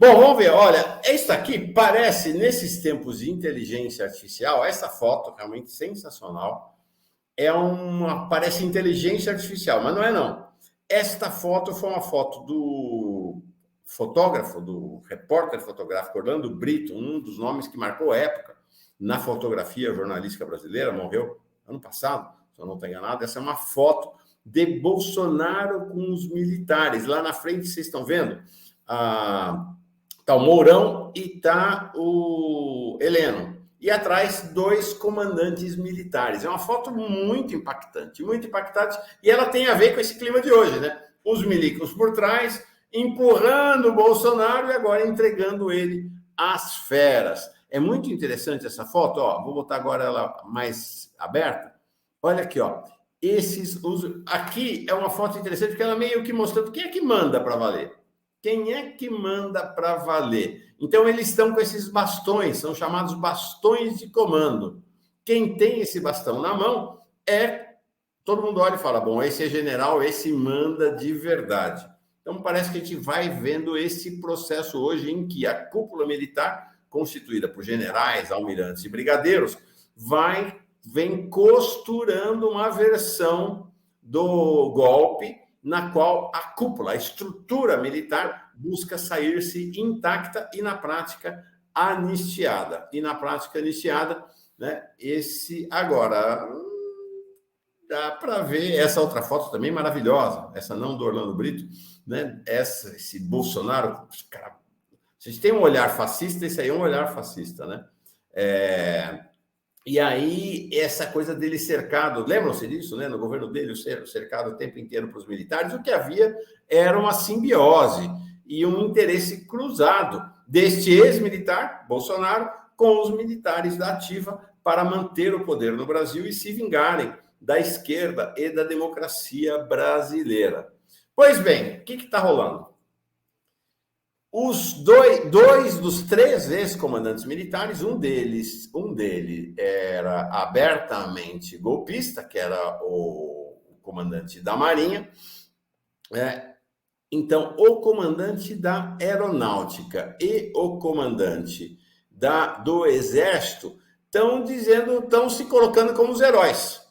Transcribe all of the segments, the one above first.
Bom, vamos ver. Olha, isso aqui parece, nesses tempos de inteligência artificial, essa foto realmente sensacional. Parece inteligência artificial, mas não é não. Esta foto foi uma foto do fotógrafo, do repórter fotográfico Orlando Brito, um dos nomes que marcou a época na fotografia jornalística brasileira, morreu ano passado, se eu não estou enganado. Essa é uma foto de Bolsonaro com os militares. Lá na frente, vocês estão vendo? Tá o Mourão e tá o Heleno. E atrás, 2 comandantes militares. É uma foto muito impactante, e ela tem a ver com esse clima de hoje, né? Os milicos por trás, empurrando o Bolsonaro e agora entregando ele às feras. É muito interessante essa foto, ó. Vou botar agora ela mais aberta. Olha aqui, ó. Aqui é uma foto interessante porque ela meio que mostrando quem é que manda para valer. Quem é que manda para valer? Então, eles estão com esses bastões, são chamados bastões de comando. Quem tem esse bastão na mão todo mundo olha e fala, bom, esse é general, esse manda de verdade. Então, parece que a gente vai vendo esse processo hoje em que a cúpula militar, constituída por generais, almirantes e brigadeiros, vem costurando uma versão do golpe na qual a cúpula, a estrutura militar, busca sair-se intacta e, na prática, anistiada. Né, agora, dá para ver essa outra foto também maravilhosa, essa não do Orlando Brito, né? Esse Bolsonaro, cara, vocês têm um olhar fascista, esse aí é um olhar fascista, né? E aí, essa coisa dele cercado, lembram-se disso, né? No governo dele, o cercado o tempo inteiro para os militares, o que havia era uma simbiose e um interesse cruzado deste ex-militar, Bolsonaro, com os militares da ativa para manter o poder no Brasil e se vingarem da esquerda e da democracia brasileira. Pois bem, o que está rolando? Os dois dos 3 ex-comandantes militares, um deles era abertamente golpista, que era o comandante da Marinha. Então, o comandante da Aeronáutica e o comandante do Exército estão se colocando como os heróis.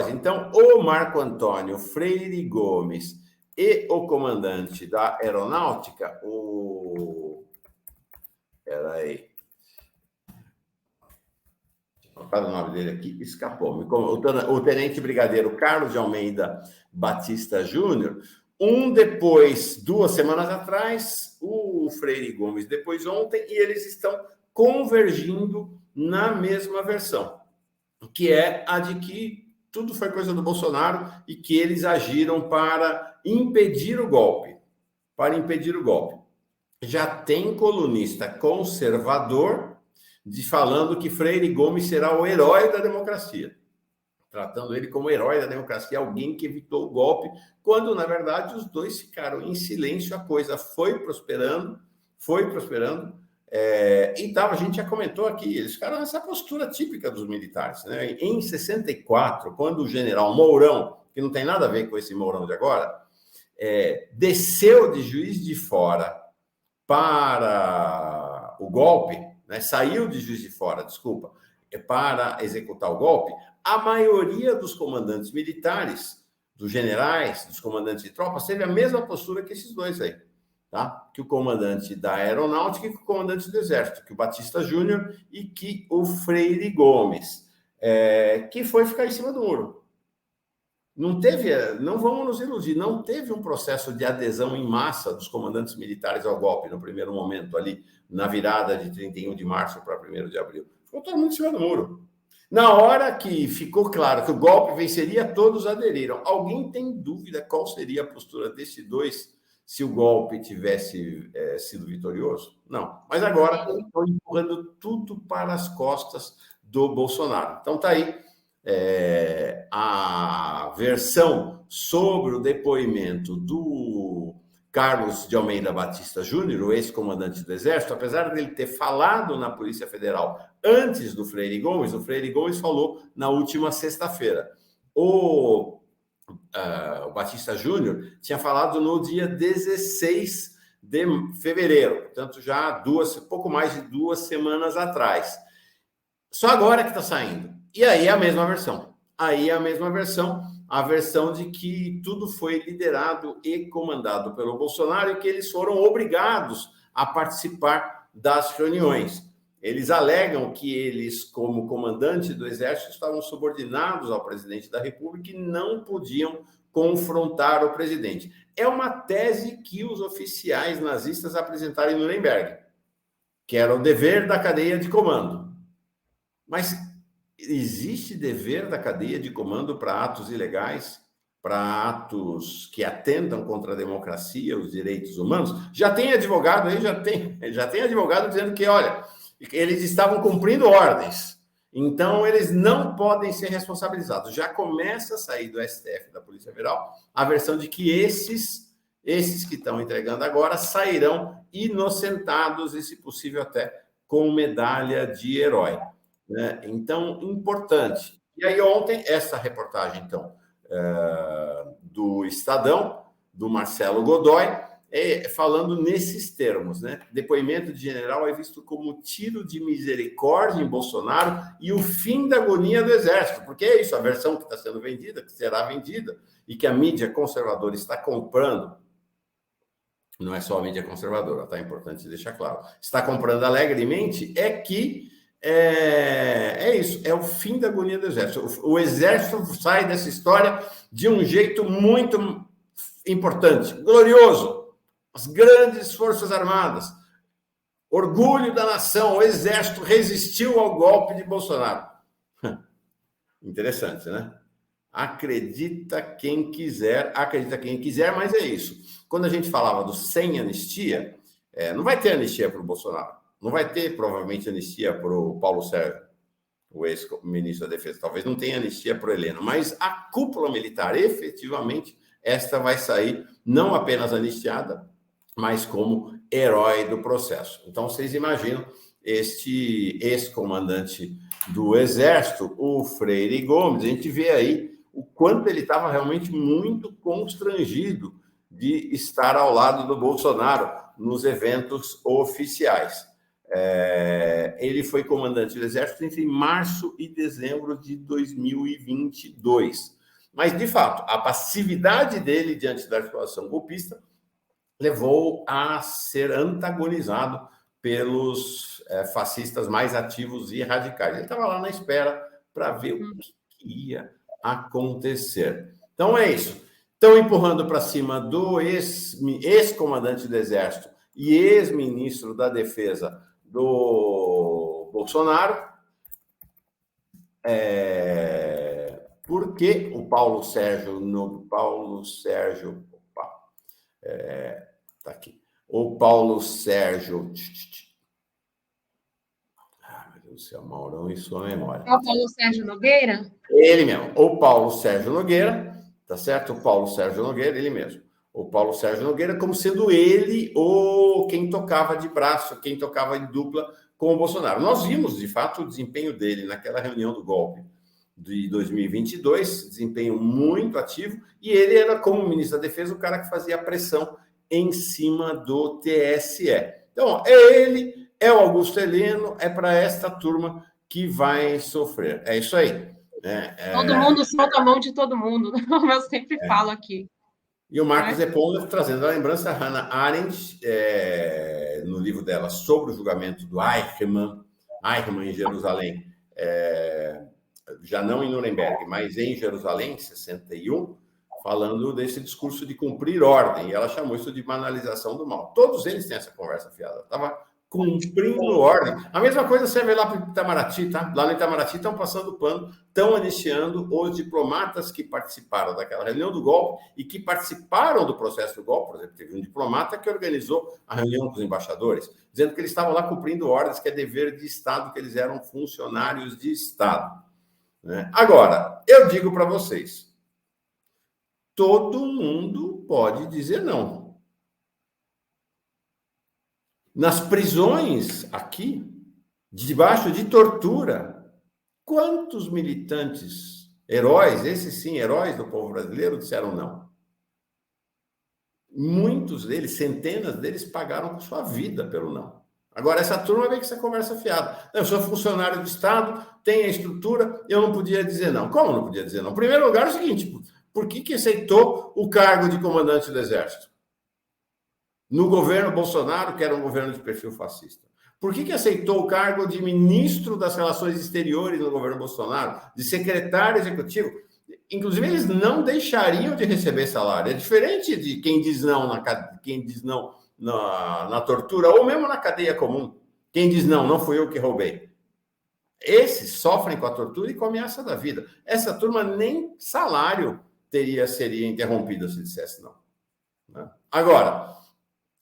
Então, o Marco Antônio Freire Gomes e o comandante da Aeronáutica, Peraí. O nome dele aqui escapou. O tenente brigadeiro Carlos de Almeida Batista Júnior, depois, 2 semanas atrás, o Freire Gomes depois ontem, e eles estão convergindo na mesma versão, que é a de que tudo foi coisa do Bolsonaro e que eles agiram para impedir o golpe. Já tem colunista conservador falando que Freire Gomes será o herói da democracia, tratando ele como herói da democracia, alguém que evitou o golpe, quando, na verdade, os dois ficaram em silêncio, a coisa foi prosperando, a gente já comentou aqui, eles ficaram nessa postura típica dos militares, né? Em 64, quando o general Mourão, que não tem nada a ver com esse Mourão de agora, desceu de Juiz de Fora para o golpe, né? Saiu de Juiz de Fora, desculpa, para executar o golpe, a maioria dos comandantes militares, dos generais, dos comandantes de tropas, teve a mesma postura que esses dois aí. Tá? Que o comandante da Aeronáutica e que o comandante do Exército, que o Batista Júnior e que o Freire Gomes, que foi ficar em cima do muro. Não vamos nos iludir, não teve um processo de adesão em massa dos comandantes militares ao golpe no primeiro momento ali, na virada de 31 de março para 1º de abril. Ficou todo mundo em cima do muro. Na hora que ficou claro que o golpe venceria, todos aderiram. Alguém tem dúvida qual seria a postura desses dois se o golpe tivesse sido vitorioso? Não. Mas agora estão empurrando tudo para as costas do Bolsonaro. Então tá aí a versão sobre o depoimento do Carlos de Almeida Batista Júnior, o ex-comandante do Exército, apesar dele ter falado na Polícia Federal antes do Freire Gomes, o Freire Gomes falou na última sexta-feira. O Batista Júnior tinha falado no dia 16 de fevereiro, portanto, já pouco mais de 2 semanas atrás. Só agora que está saindo. E aí é a mesma versão. Aí é a mesma versão, a versão de que tudo foi liderado e comandado pelo Bolsonaro e que eles foram obrigados a participar das reuniões. Eles alegam que eles, como comandante do Exército, estavam subordinados ao presidente da República e não podiam confrontar o presidente. É uma tese que os oficiais nazistas apresentaram em Nuremberg, que era o dever da cadeia de comando. Mas existe dever da cadeia de comando para atos ilegais, para atos que atentam contra a democracia, os direitos humanos? Já tem advogado aí, já tem advogado dizendo que, olha, eles estavam cumprindo ordens, então eles não podem ser responsabilizados. Já começa a sair do STF, da Polícia Federal, a versão de que esses que estão entregando agora sairão inocentados e, se possível, até com medalha de herói. Né? Então, importante. E aí, ontem, essa reportagem, então, do Estadão, do Marcelo Godoy, falando nesses termos, né? Depoimento de general é visto como tiro de misericórdia em Bolsonaro e o fim da agonia do Exército, porque é isso, a versão que está sendo vendida, que será vendida, e que a mídia conservadora está comprando. Não é só a mídia conservadora, tá? É importante deixar claro. Está comprando alegremente, é que é isso, é o fim da agonia do Exército. O Exército sai dessa história de um jeito muito importante, glorioso. As grandes Forças Armadas, orgulho da nação, o Exército resistiu ao golpe de Bolsonaro. Interessante, né? Acredita quem quiser, mas é isso. Quando a gente falava do sem anistia, não vai ter anistia para o Bolsonaro. Não vai ter, provavelmente, anistia para o Paulo Sérgio, o ex-ministro da Defesa. Talvez não tenha anistia para o Heleno, mas a cúpula militar, efetivamente, esta vai sair não apenas anistiada, mas como herói do processo. Então, vocês imaginam este ex-comandante do Exército, o Freire Gomes, a gente vê aí o quanto ele estava realmente muito constrangido de estar ao lado do Bolsonaro nos eventos oficiais. Ele foi comandante do Exército entre março e dezembro de 2022. Mas, de fato, a passividade dele diante da articulação golpista levou a ser antagonizado pelos fascistas mais ativos e radicais. Ele estava lá na espera para ver o que ia acontecer. Então, é isso. Estão empurrando para cima do ex-comandante do Exército e ex-ministro da Defesa do Bolsonaro, porque o Paulo Sérgio tá aqui. O Paulo Sérgio. Meu Deus do céu, Maurão e sua memória. É o Paulo Sérgio Nogueira? Ele mesmo. O Paulo Sérgio Nogueira, tá certo? O Paulo Sérgio Nogueira, ele mesmo. O Paulo Sérgio Nogueira, como sendo ele quem tocava de braço, quem tocava de dupla com o Bolsonaro. Nós vimos, de fato, o desempenho dele naquela reunião do golpe de 2022, desempenho muito ativo, e ele era, como ministro da Defesa, o cara que fazia pressão em cima do TSE. Então, é ele, é o Augusto Heleno, é para esta turma que vai sofrer. É isso aí. Todo mundo solta a mão de todo mundo, como eu sempre falo aqui. E o Marcos Epollo trazendo a lembrança, a Hannah Arendt, no livro dela sobre o julgamento do Eichmann em Jerusalém, já não em Nuremberg, mas em Jerusalém, em 61, falando desse discurso de cumprir ordem. E ela chamou isso de banalização do mal. Todos eles têm essa conversa fiada. Estava cumprindo ordem. A mesma coisa serve lá para o Itamaraty, tá? Lá no Itamaraty estão passando pano, estão anistiando os diplomatas que participaram daquela reunião do golpe e que participaram do processo do golpe. Por exemplo, teve um diplomata que organizou a reunião com os embaixadores, dizendo que eles estavam lá cumprindo ordens, que é dever de Estado, que eles eram funcionários de Estado. Né? Agora, eu digo para vocês, todo mundo pode dizer não. Nas prisões aqui, debaixo de tortura, quantos militantes, heróis, esses sim, heróis do povo brasileiro, disseram não? Muitos deles, centenas deles, pagaram com sua vida pelo não. Agora, essa turma vem com essa conversa fiada. Eu sou funcionário do Estado, tenho a estrutura, eu não podia dizer não. Como não podia dizer não? Em primeiro lugar, é o seguinte, por que aceitou o cargo de comandante do Exército? No governo Bolsonaro, que era um governo de perfil fascista. Por que aceitou o cargo de ministro das Relações Exteriores no governo Bolsonaro, de secretário executivo? Inclusive, eles não deixariam de receber salário. É diferente de quem diz não na tortura, ou mesmo na cadeia comum. Quem diz não, não fui eu que roubei. Esses sofrem com a tortura e com a ameaça da vida. Essa turma nem salário seria interrompido se dissesse não. Agora,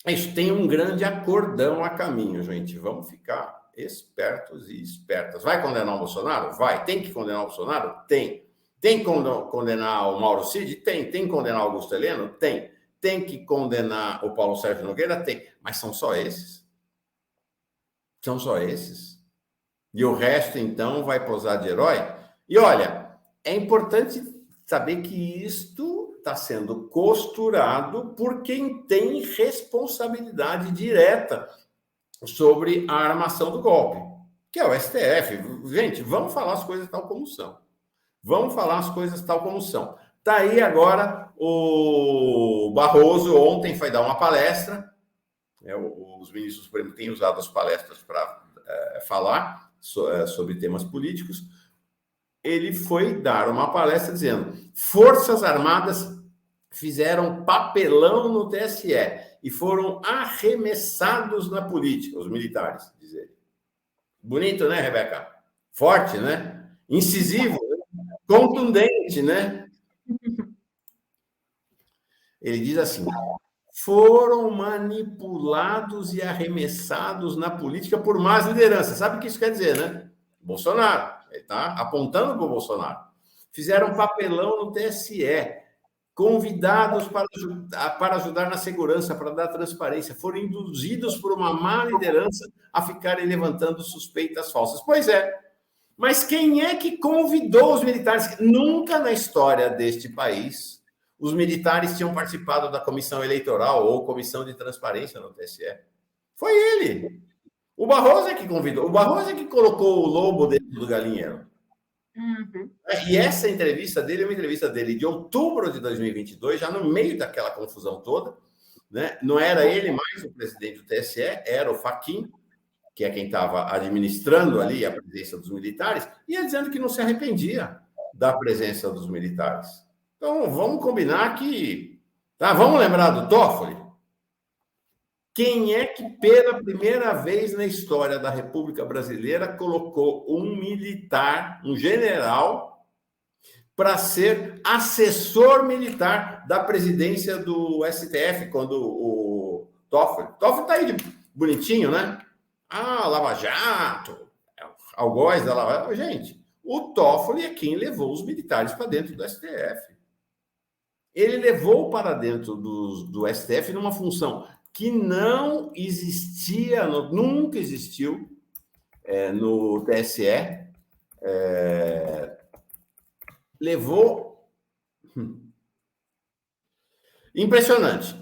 isso tem um grande acordão a caminho, gente. Vamos ficar espertos e espertas. Vai condenar o Bolsonaro? Vai. Tem que condenar o Bolsonaro? Tem. Tem que condenar o Mauro Cid? Tem. Tem que condenar o Augusto Heleno? Tem. Tem que condenar o Paulo Sérgio Nogueira? Tem. Mas são só esses? São só esses? E o resto, então, vai posar de herói? E olha, é importante saber que isto está sendo costurado por quem tem responsabilidade direta sobre a armação do golpe, que é o STF. Gente, vamos falar as coisas tal como são. Vamos falar as coisas tal como são. Está aí agora o Barroso, ontem foi dar uma palestra, os ministros do Supremo têm usado as palestras para falar sobre temas políticos. Ele foi dar uma palestra dizendo: Forças Armadas fizeram papelão no TSE e foram arremessados na política, os militares, diz ele. Bonito, né, Rebeca? Forte, né? Incisivo, né? Contundente, né? Ele diz assim: foram manipulados e arremessados na política por más lideranças. Sabe o que isso quer dizer, né? Bolsonaro. Ele está apontando para o Bolsonaro. Fizeram papelão no TSE, convidados para ajudar na segurança, para dar transparência. Foram induzidos por uma má liderança a ficarem levantando suspeitas falsas. Pois é. Mas quem é que convidou os militares? Nunca na história deste país os militares tinham participado da comissão eleitoral ou comissão de transparência no TSE. Foi ele. O Barroso é que convidou. O Barroso é que colocou o lobo dentro do galinheiro. Uhum. E essa entrevista dele é uma entrevista dele de outubro de 2022, já no meio daquela confusão toda, né? Não era ele mais o presidente do TSE, era o Fachin, que é quem estava administrando ali a presença dos militares, e ele dizendo que não se arrependia da presença dos militares. Então, vamos combinar que... Tá? Vamos lembrar do Toffoli? Quem é que, pela primeira vez na história da República Brasileira, colocou um militar, um general, para ser assessor militar da presidência do STF, quando o Toffoli está aí de bonitinho, né? Ah, Lava Jato, algoz da Lava Jato. Gente, o Toffoli é quem levou os militares para dentro do STF. Ele levou para dentro do STF numa função que não existia, nunca existiu no TSE. Levou... Impressionante,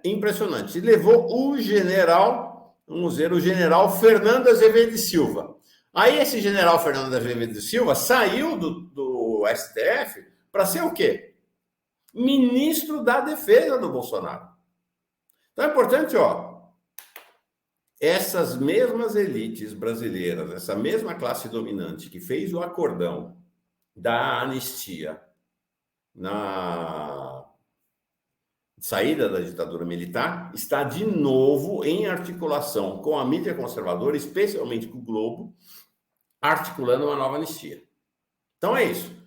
impressionante. Levou o general, vamos ver, o general Fernando Azevedo de Silva. Aí esse general Fernando Azevedo de Silva saiu do STF para ser o quê? Ministro da Defesa do Bolsonaro. Então é importante, essas mesmas elites brasileiras, essa mesma classe dominante que fez o acordão da anistia na saída da ditadura militar, está de novo em articulação com a mídia conservadora, especialmente com o Globo, articulando uma nova anistia. Então é isso.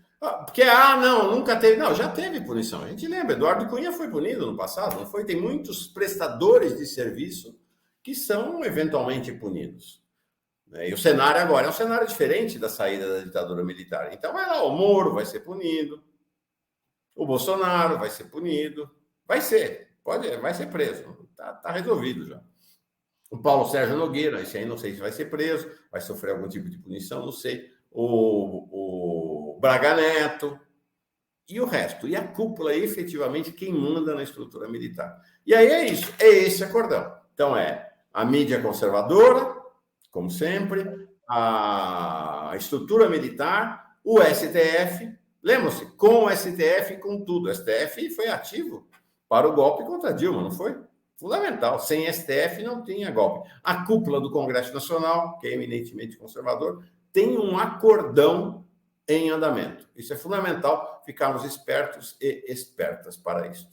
Porque, não, nunca teve. Não, já teve punição. A gente lembra, Eduardo Cunha foi punido no passado, não foi? Tem muitos prestadores de serviço que são eventualmente punidos. E o cenário agora é um cenário diferente da saída da ditadura militar. Então, vai lá, o Moro vai ser punido, o Bolsonaro vai ser punido, vai ser preso, tá resolvido já. O Paulo Sérgio Nogueira, esse aí não sei se vai ser preso, vai sofrer algum tipo de punição, não sei. O Braga Neto e o resto. E a cúpula, efetivamente, quem manda na estrutura militar. E aí é isso, é esse acordão. Então é a mídia conservadora, como sempre, a estrutura militar, o STF. Lembram-se, com o STF, com tudo. O STF foi ativo para o golpe contra Dilma, não foi? Fundamental. Sem STF não tinha golpe. A cúpula do Congresso Nacional, que é eminentemente conservador, tem um acordão em andamento. Isso é fundamental, ficarmos espertos e espertas para isso.